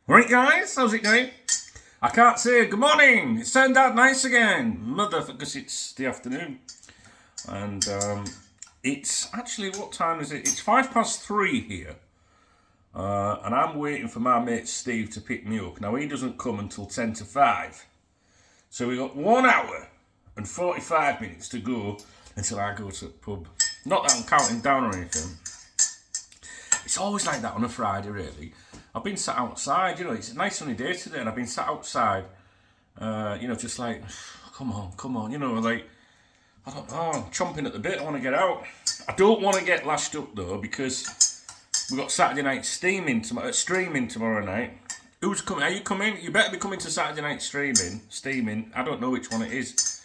Right, guys, how's it going? I can't say good morning. It's turned out nice again, because it's the afternoon, and it's actually, what time is it? It's 3:05 here, and I'm waiting for my mate Steve to pick me up. Now he doesn't come until 5:10, so we got 1 hour and 45 minutes to go until I go to the pub. Not that I'm counting down or anything. It's always like that on a Friday, really. I've been sat outside, it's a nice sunny day today, and I've been sat outside, just like, come on, like, I don't know, I'm chomping at the bit, I want to get out. I don't want to get lashed up, though, because we've got Saturday night streaming tomorrow night. Who's coming? Are you coming? You better be coming to Saturday night steaming. I don't know which one it is.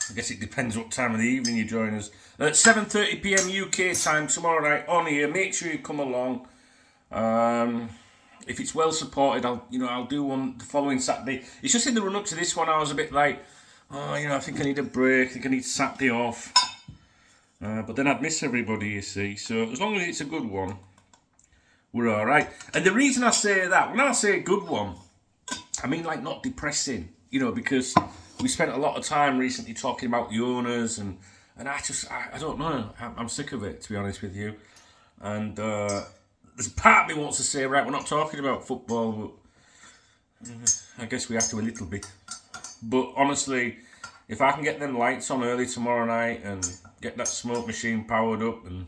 I guess it depends what time of the evening you join us. At 7:30pm UK time tomorrow night on here. Make sure you come along. If it's well supported, I'll do one the following Saturday. It's just in the run up to this one, I was a bit like, I think I need a break. I think I need Saturday off. But then I'd miss everybody, you see. So as long as it's a good one, we're all right. And the reason I say that, when I say a good one, I mean like not depressing, because we spent a lot of time recently talking about the owners, and I don't know. I'm sick of it, to be honest with you. And there's a part of me wants to say, right, we're not talking about football, but I guess we have to a little bit. But honestly, if I can get them lights on early tomorrow night and get that smoke machine powered up and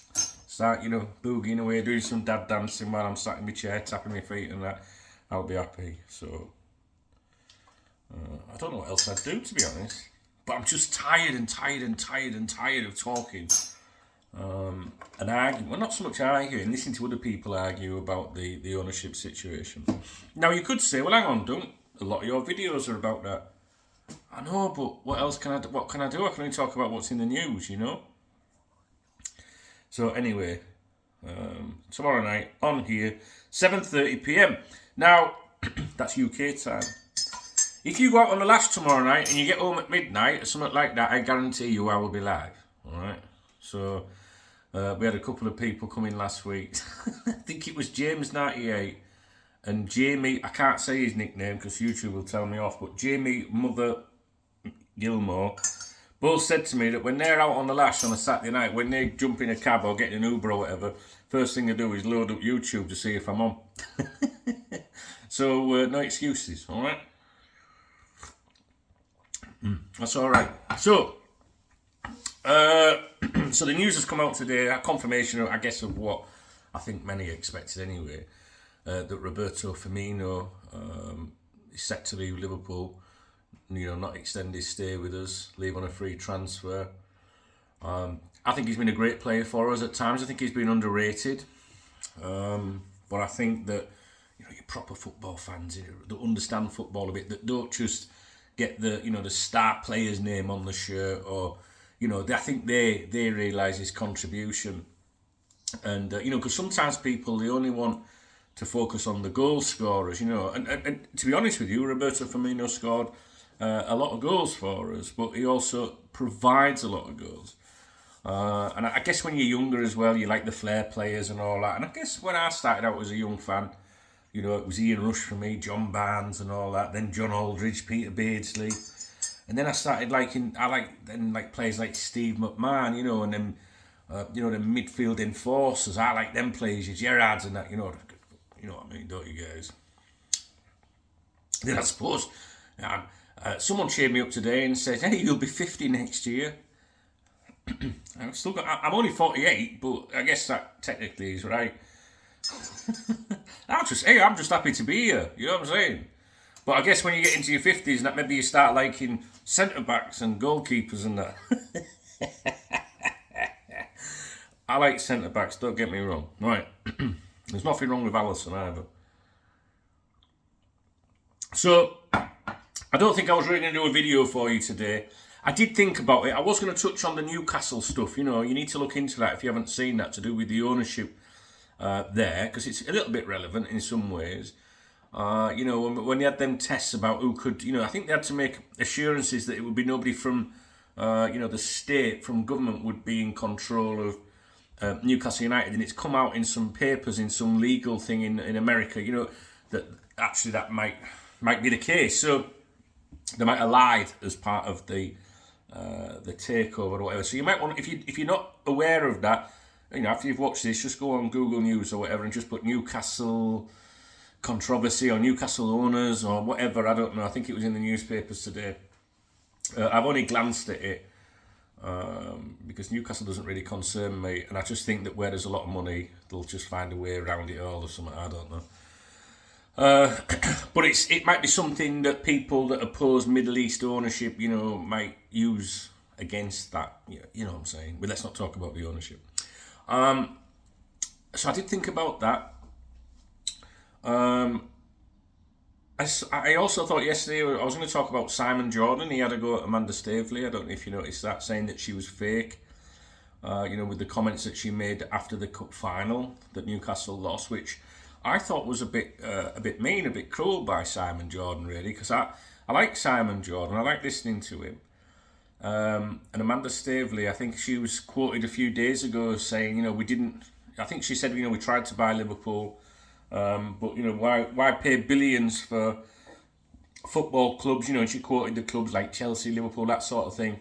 start, boogieing away, doing some dad dancing while I'm sat in my chair, tapping my feet and that, I'll be happy. So I don't know what else I'd do, to be honest. But I'm just tired of talking. And arguing, well, not so much arguing, listening to other people argue about the ownership situation. Now, you could say, well, hang on, don't a lot of your videos are about that. I know, but what else can I do? What can I do? I can only talk about what's in the news, So anyway, tomorrow night on here, 7:30pm. Now, that's UK time. If you go out on the lash tomorrow night and you get home at midnight or something like that, I guarantee you I will be live. All right. So we had a couple of people come in last week. I think it was James98 and Jamie. I can't say his nickname because YouTube will tell me off. But Jamie Mother Gilmore both said to me that when they're out on the lash on a Saturday night, when they jump in a cab or get an Uber or whatever, first thing they do is load up YouTube to see if I'm on. So no excuses. All right. That's all right. So, so the news has come out today. A confirmation, I guess, of what I think many expected anyway. That Roberto Firmino is set to leave Liverpool. Not extend his stay with us. Leave on a free transfer. I think he's been a great player for us at times. I think he's been underrated. But I think that your proper football fans that understand football a bit, that don't just get the star player's name on the shirt, or I think they realise his contribution, and because sometimes people, they only want to focus on the goal scorers, and to be honest with you, Roberto Firmino scored a lot of goals for us, but he also provides a lot of goals, and I guess when you're younger as well, you like the flair players and all that, and I guess when I started out as a young fan, it was Ian Rush for me, John Barnes and all that, then John Aldridge, Peter Beardsley. And then I started liking players like Steve McMahon, and then, the midfield enforcers. I like them players, your Gerrards and that, you know what I mean, don't you guys? Then I suppose, someone cheered me up today and said, hey, you'll be 50 next year. I'm only 48, but I guess that technically is right. I'm just happy to be here. You know what I'm saying? But I guess when you get into your 50s, that maybe you start liking centre backs and goalkeepers and that. I like centre backs. Don't get me wrong. Right? There's nothing wrong with Alisson either. So I don't think I was really going to do a video for you today. I did think about it. I was going to touch on the Newcastle stuff. You need to look into that if you haven't seen that, to do with the ownership. There, because it's a little bit relevant in some ways. When they had them tests about who could, I think they had to make assurances that it would be nobody from, the state, from government, would be in control of Newcastle United, and it's come out in some papers, in some legal thing in America, that actually that might be the case. So they might have lied as part of the takeover or whatever. So you might want, if you're not aware of that, after you've watched this, just go on Google News or whatever and just put Newcastle controversy or Newcastle owners or whatever. I don't know. I think it was in the newspapers today. I've only glanced at it because Newcastle doesn't really concern me, and I just think that where there's a lot of money, they'll just find a way around it all or something. I don't know. But it might be something that people that oppose Middle East ownership, might use against that. You know what I'm saying? But let's not talk about the ownership. So I did think about that. I also thought yesterday I was going to talk about Simon Jordan. He had a go at Amanda Staveley. I don't know if you noticed that, saying that she was fake. With the comments that she made after the cup final that Newcastle lost, which I thought was a bit mean, a bit cruel by Simon Jordan, really, because I like Simon Jordan. I like listening to him. And Amanda Staveley, I think she was quoted a few days ago saying, we didn't. I think she said, we tried to buy Liverpool. But why pay billions for football clubs? And she quoted the clubs like Chelsea, Liverpool, that sort of thing,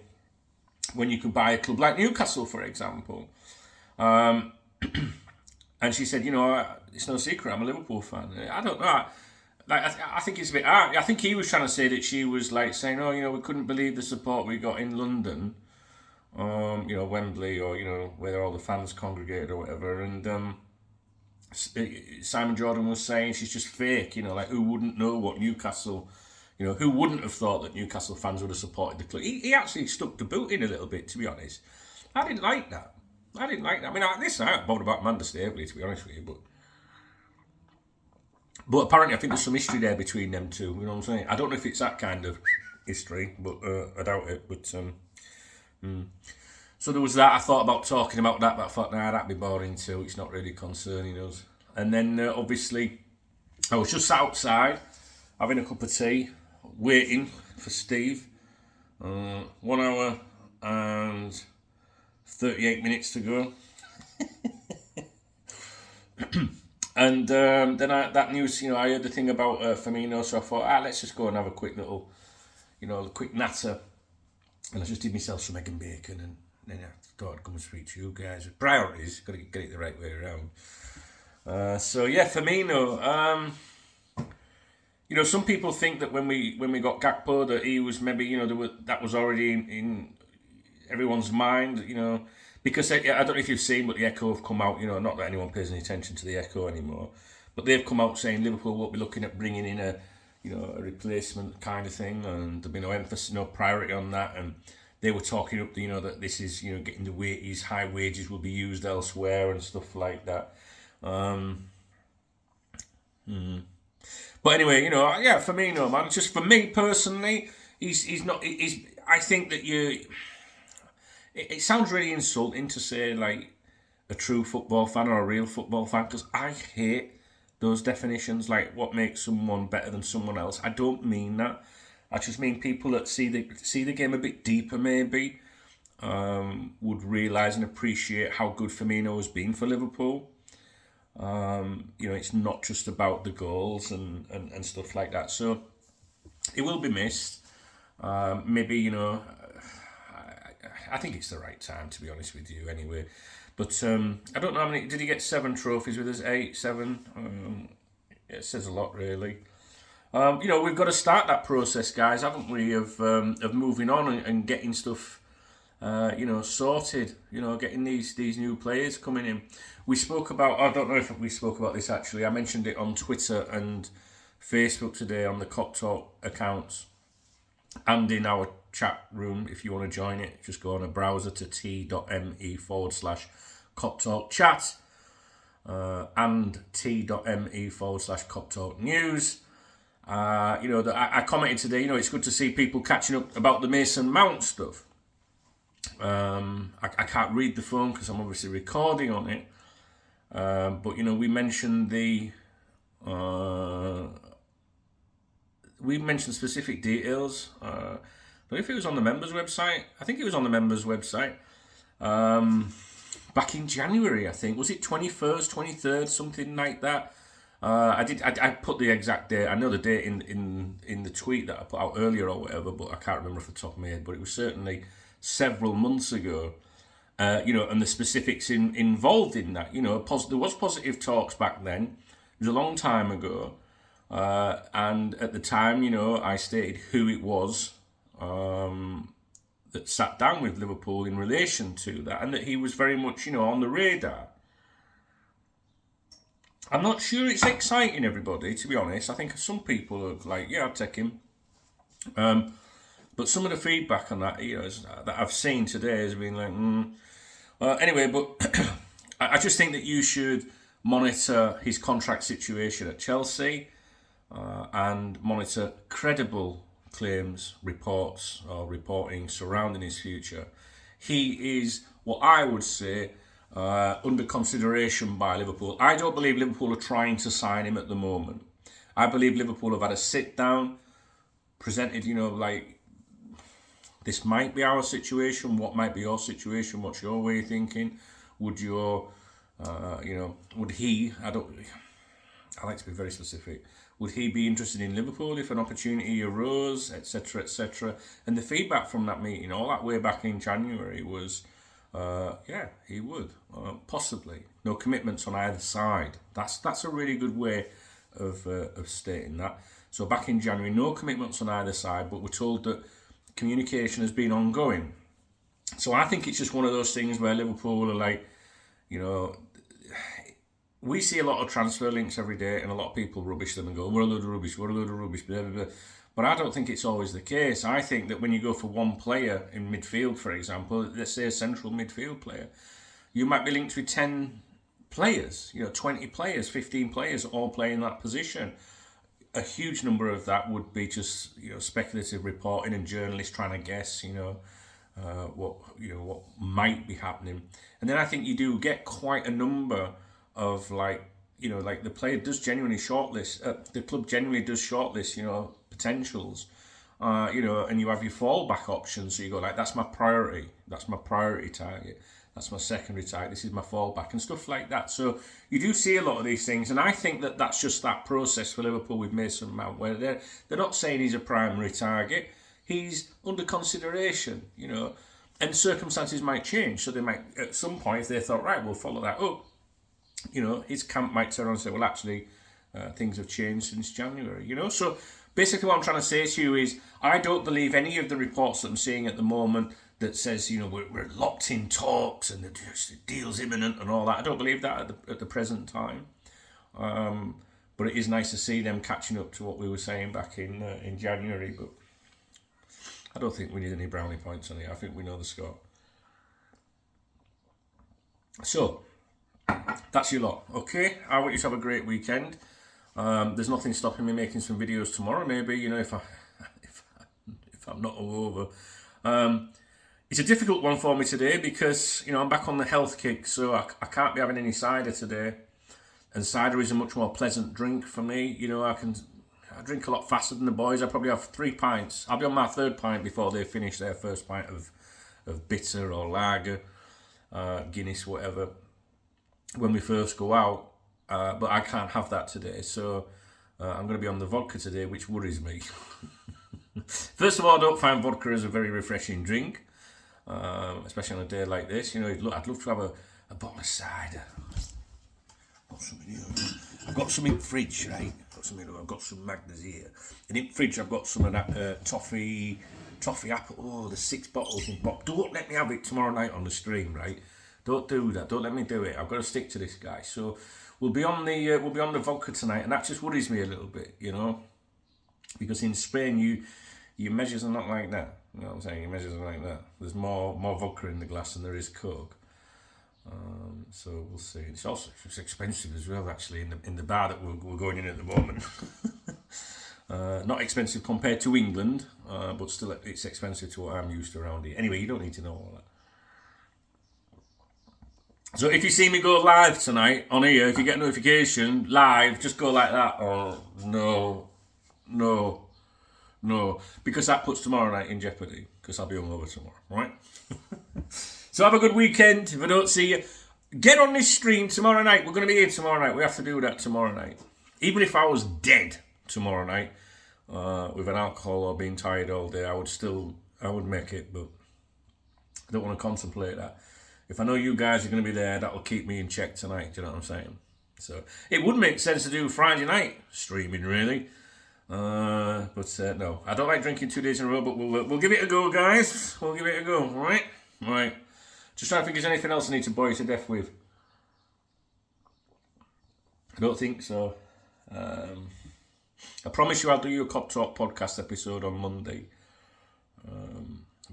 when you could buy a club like Newcastle, for example. And she said, it's no secret, I'm a Liverpool fan. I don't know. I think it's a bit hard. I think he was trying to say that she was like saying, we couldn't believe the support we got in London, Wembley, or where all the fans congregated or whatever, and Simon Jordan was saying she's just fake, who wouldn't know what Newcastle, who wouldn't have thought that Newcastle fans would have supported the club. He actually stuck the boot in a little bit, to be honest. I didn't like that. I mean, I'm not bothered about Amanda Staveley, to be honest with you, but apparently I think there's some history there between them two, you know what I'm saying? I don't know if it's that kind of history, but I doubt it, but So there was that. I thought about talking about that, but I thought, that'd be boring too. It's not really concerning us. And then, obviously, I was just sat outside, having a cup of tea, waiting for Steve. 1 hour and 38 minutes to go. And then that news, I heard the thing about Firmino, so I thought, let's just go and have a quick little, a quick natter. And I just did myself some egg and bacon, and then I thought I'd come and speak to you guys. Priorities, got to get it the right way around. Firmino. Some people think that when we got Gakpo, that he was maybe, that was already in everyone's mind, because I don't know if you've seen, but the Echo have come out, not that anyone pays any attention to the Echo anymore, but they've come out saying Liverpool won't be looking at bringing in a replacement kind of thing, and there'll be no emphasis, no priority on that, and they were talking up, that this is, getting the wages, high wages will be used elsewhere and stuff like that. But anyway, Firmino, man, just for me personally, he's not. I think that It sounds really insulting to say like a true football fan or a real football fan, because I hate those definitions, like what makes someone better than someone else. I don't mean that. I just mean people that see the game a bit deeper, maybe, would realise and appreciate how good Firmino has been for Liverpool. It's not just about the goals and stuff like that. So it will be missed. Maybe, I think it's the right time, to be honest with you, anyway. But I don't know how many. Did he get 7 trophies with us? 8, 7? It says a lot, really. We've got to start that process, guys, haven't we? Of moving on and getting stuff, sorted. Getting these new players coming in. We spoke about. I don't know if we spoke about this actually. I mentioned it on Twitter and Facebook today on the KopTalk accounts, and in our chat room. If you want to join it, just go on a browser to t.me/KopTalk chat and t.me/KopTalk news. I commented today, it's good to see people catching up about the Mason Mount stuff. I can't read the phone because I'm obviously recording on it. But we mentioned we mentioned specific details. But if it was on the members' website, I think it was on the members' website. back in January, I think. Was it 21st, 23rd, something like that? I put the exact date. I know the date in the tweet that I put out earlier or whatever, but I can't remember off the top of my head. But it was certainly several months ago. And the specifics involved in that. There was positive talks back then. It was a long time ago. And at the time, I stated who it was that sat down with Liverpool in relation to that, and that he was very much, on the radar. I'm not sure it's exciting everybody, to be honest. I think some people are like, yeah, I'll take him. But some of the feedback on that, that I've seen today has been like, anyway, but I just think that you should monitor his contract situation at Chelsea and monitor credible claims, reports, or reporting surrounding his future. He is what I would say under consideration by Liverpool. I don't believe Liverpool are trying to sign him at the moment. I believe Liverpool have had a sit down, presented, like, this might be our situation. What might be your situation? What's your way of thinking? Would your, would he? I like to be very specific. Would he be interested in Liverpool if an opportunity arose, etc., etc.? And the feedback from that meeting, all that way back in January, was, yeah, he would, possibly. No commitments on either side. That's a really good way of stating that. So back in January, no commitments on either side, but we're told that communication has been ongoing. So I think it's just one of those things where Liverpool are like, we see a lot of transfer links every day, and a lot of people rubbish them and go, we're a load of rubbish, blah, blah, blah. But I don't think it's always the case. I think that when you go for one player in midfield, for example, let's say a central midfield player, you might be linked with 10 players, 20 players, 15 players all playing that position. A huge number of that would be just, speculative reporting and journalists trying to guess, what might be happening. And then I think you do get quite a number of like the player does genuinely shortlist, the club genuinely does shortlist, potentials, and you have your fallback options. So you go like, that's my priority target, that's my secondary target, this is my fallback, and stuff like that. So you do see a lot of these things, and I think that that's just that process for Liverpool with Mason Mount, where they're not saying he's a primary target, he's under consideration, and circumstances might change. So they might, at some point, if they thought, right, we'll follow that up, his camp might turn around and say, well, actually, things have changed since January, So basically what I'm trying to say to you is, I don't believe any of the reports that I'm seeing at the moment that says, we're locked in talks and the deal's imminent and all that. I don't believe that at the present time. But it is nice to see them catching up to what we were saying back in January. But I don't think we need any brownie points on it. I think we know the score. So that's your lot, okay? I want you to have a great weekend. There's nothing stopping me making some videos tomorrow. Maybe if I'm not all over. It's a difficult one for me today because I'm back on the health kick, so I can't be having any cider today. And cider is a much more pleasant drink for me. I drink a lot faster than the boys. I probably have 3 pints. I'll be on my 3rd pint before they finish their first pint of bitter or lager, Guinness, whatever, when we first go out. But I can't have that today, so I'm going to be on the vodka today, which worries me. First of all, I don't find vodka as a very refreshing drink, especially on a day like this. I'd love to have a bottle of cider. I've got some in the fridge, right? I've got some Magners here, and in the fridge I've got some of that toffee apple. Oh, the 6 bottles in box. Don't let me have it tomorrow night on the stream, right? Don't do that. Don't let me do it. I've got to stick to this, guy. So we'll be on the vodka tonight, and that just worries me a little bit, because in Spain your measures are not like that. You know what I'm saying? Your measures are like that. There's more vodka in the glass than there is Coke. So we'll see. It's expensive as well, actually, in the bar that we're going in at the moment. Not expensive compared to England, but still it's expensive to what I'm used to around here. Anyway, you don't need to know all that. So if you see me go live tonight on here, if you get a notification live, just go like that. Oh, no, because that puts tomorrow night in jeopardy, because I'll be hungover tomorrow, right? So have a good weekend. If I don't see you, get on this stream tomorrow night. We're going to be here tomorrow night. We have to do that tomorrow night. Even if I was dead tomorrow night, with an alcohol or being tired all day, I would make it, but I don't want to contemplate that. If I know you guys are going to be there, that'll keep me in check tonight. Do you know what I'm saying? So it would make sense to do Friday night streaming, really. But no, I don't like drinking 2 days in a row, but we'll give it a go, guys. We'll give it a go, all right? Right. Just trying to think if there's anything else I need to bore you to death with. I don't think so. I promise you I'll do you a KopTalk podcast episode on Monday.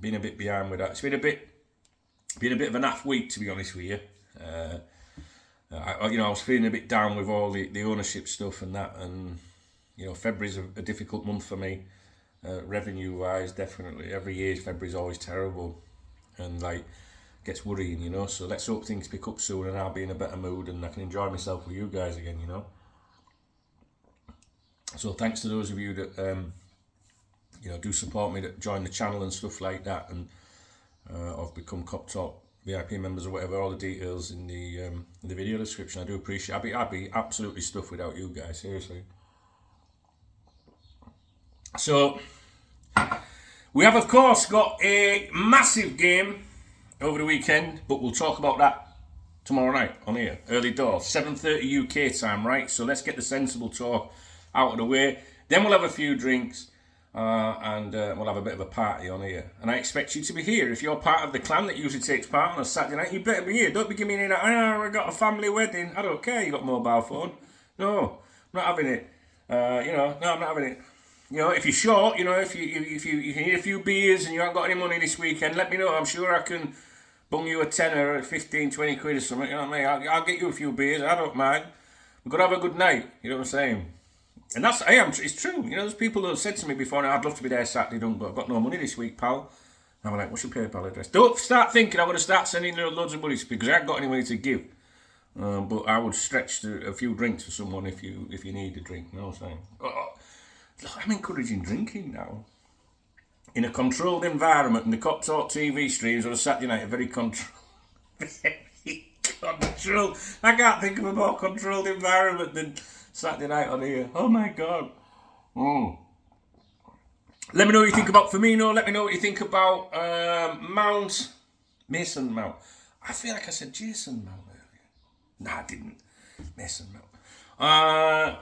Been a bit behind with that. It's been a bit of a naff week, to be honest with you. I was feeling a bit down with all the ownership stuff and that, and February's a difficult month for me, revenue wise, definitely. Every year February's always terrible, and gets worrying, So let's hope things pick up soon, and I'll be in a better mood, and I can enjoy myself with you guys again, So thanks to those of you that do support me, that join the channel and stuff like that, and I've become KopTalk VIP members or whatever. All the details in the video description. I do appreciate. I'd be absolutely stuffed without you guys. Seriously. So we have, of course, got a massive game over the weekend, but we'll talk about that tomorrow night on here, early doors, 7:30 UK time, right? So let's get the sensible talk out of the way. Then we'll have a few drinks. And we'll have a bit of a party on here. And I expect you to be here. If you're part of the clan that usually takes part on a Saturday night, you better be here. Don't be giving me that, we got a family wedding. I don't care, you got a mobile phone. No, I'm not having it. No, I'm not having it. If you're short, if you need a few beers and you haven't got any money this weekend, let me know. I'm sure I can bung you a tenner or 15, 20 quid or something. You know what I mean? I'll get you a few beers. I don't mind. We've got to have a good night. You know what I'm saying? And it's true. There's people that have said to me before, I'd love to be there Saturday, but I've got no money this week, pal. And I'm like, what's your PayPal address? Don't start thinking I'm going to start sending you loads of money because I haven't got any money to give. But I would stretch to a few drinks for someone if you need a drink. You know what I'm saying? Look, I'm encouraging drinking now. In a controlled environment, and the KopTalk TV streams on a Saturday night are very controlled. Very controlled. I can't think of a more controlled environment than Saturday night on here. Oh my God. Let me know what you think about Firmino. Let me know what you think about Mason Mount. I feel like I said Jason Mount earlier. Nah, I didn't. Mason Mount.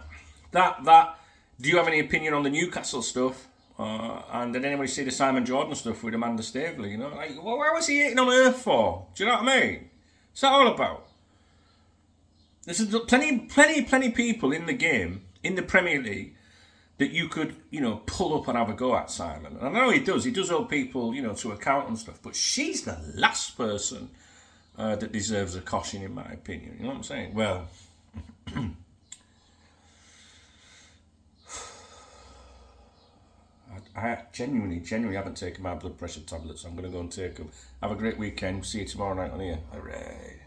Do you have any opinion on the Newcastle stuff? And did anybody see the Simon Jordan stuff with Amanda Staveley? Why was he hating on Earth for? Do you know what I mean? What's that all about? There's plenty people in the game, in the Premier League, that you could, pull up and have a go at, Simon. And I know he does hold people, to account and stuff, but she's the last person that deserves a caution, in my opinion. You know what I'm saying? Well, I genuinely haven't taken my blood pressure tablets. I'm going to go and take them. Have a great weekend. See you tomorrow night on here. Hooray.